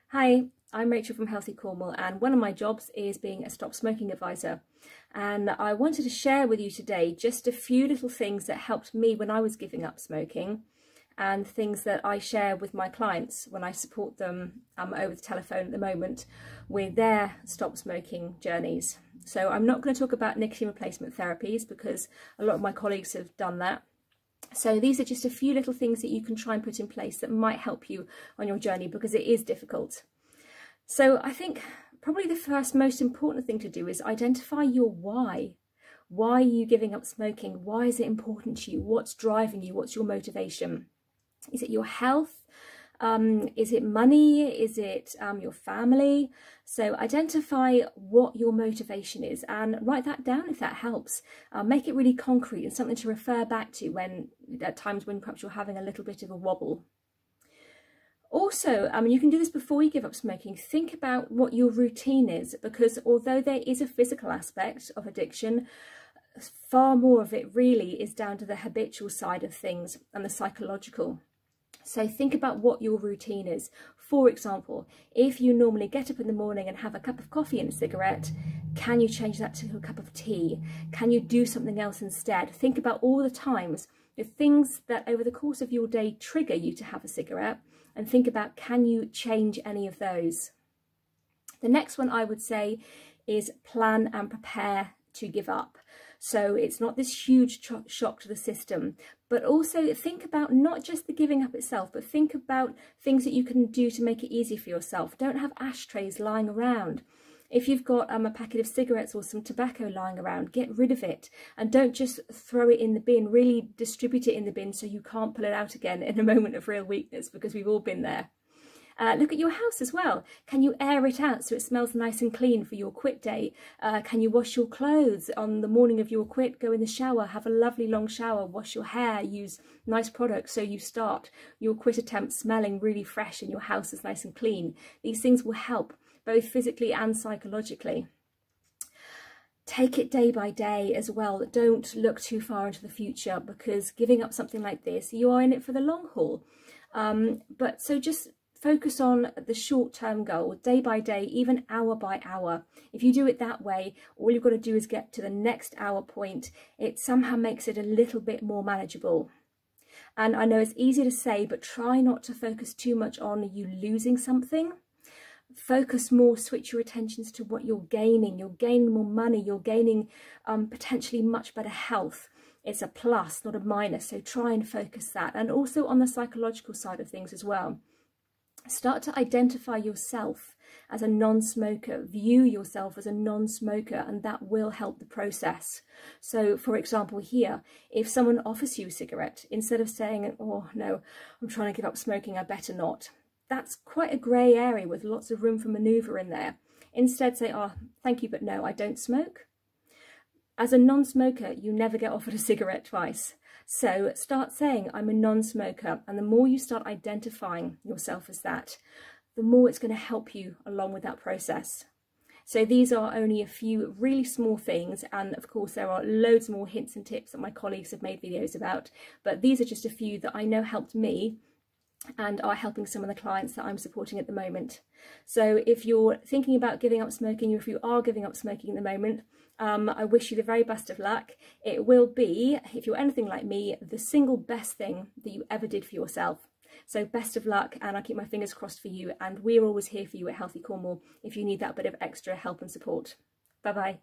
Hi, I'm Rachel from Healthy Cornwall, and one of my jobs is being a stop smoking advisor. And I wanted to share with you today just a few little things that helped me when I was giving up smoking, and things that I share with my clients when I support them over the telephone at the moment with their stop smoking journeys. So I'm not going to talk about nicotine replacement therapies because a lot of my colleagues have done that. So these are just a few little things that you can try and put in place that might help you on your journey, because it is difficult. So I think probably the first most important thing to do is identify your why. Why are you giving up smoking? Why is it important to you? What's driving you? What's your motivation? Is it your health? Is it money? Is it your family? So identify what your motivation is and write that down if that helps. Make it really concrete and something to refer back to when at times when perhaps you're having a little bit of a wobble. Also, you can do this before you give up smoking. Think about what your routine is, because although there is a physical aspect of addiction, far more of it really is down to the habitual side of things and the psychological. So think about what your routine is. For example, if you normally get up in the morning and have a cup of coffee and a cigarette, can you change that to a cup of tea? Can you do something else instead? Think about all the times, the things that over the course of your day trigger you to have a cigarette, and think about, can you change any of those? The next one I would say is plan and prepare to give up. So it's not this huge shock to the system, but also think about not just the giving up itself, but think about things that you can do to make it easy for yourself. Don't have ashtrays lying around. If you've got a packet of cigarettes or some tobacco lying around, get rid of it, and don't just throw it in the bin. Really distribute it in the bin so you can't pull it out again in a moment of real weakness, because we've all been there. Look at your house as well. Can you air it out so it smells nice and clean for your quit day? Can you wash your clothes on the morning of your quit? Go in the shower, have a lovely long shower, wash your hair, use nice products so you start your quit attempt smelling really fresh and your house is nice and clean. These things will help both physically and psychologically. Take it day by day as well. Don't look too far into the future, because giving up something like this, you are in it for the long haul. So just focus on the short-term goal, day by day, even hour by hour. If you do it that way, all you've got to do is get to the next hour point. It somehow makes it a little bit more manageable. And I know it's easy to say, but try not to focus too much on you losing something. Focus more, switch your attentions to what you're gaining. You're gaining more money, you're gaining potentially much better health. It's a plus, not a minus, so try and focus that. And also on the psychological side of things as well. Start to identify yourself as a non-smoker, view yourself as a non-smoker, and that will help the process. So for example here, if someone offers you a cigarette, instead of saying, oh no, I'm trying to give up smoking, I better not. That's quite a grey area with lots of room for manoeuvre in there. Instead say, oh, thank you, but no, I don't smoke. As a non-smoker, you never get offered a cigarette twice. So start saying, I'm a non-smoker, and the more you start identifying yourself as that, the more it's going to help you along with that process. So these are only a few really small things, and of course there are loads more hints and tips that my colleagues have made videos about, but these are just a few that I know helped me and are helping some of the clients that I'm supporting at the moment. So if you're thinking about giving up smoking, or if you are giving up smoking at the moment, I wish you the very best of luck. It will be, if you're anything like me, the single best thing that you ever did for yourself. So best of luck, and I keep my fingers crossed for you, and we're always here for you at Healthy Cornwall if you need that bit of extra help and support. Bye bye.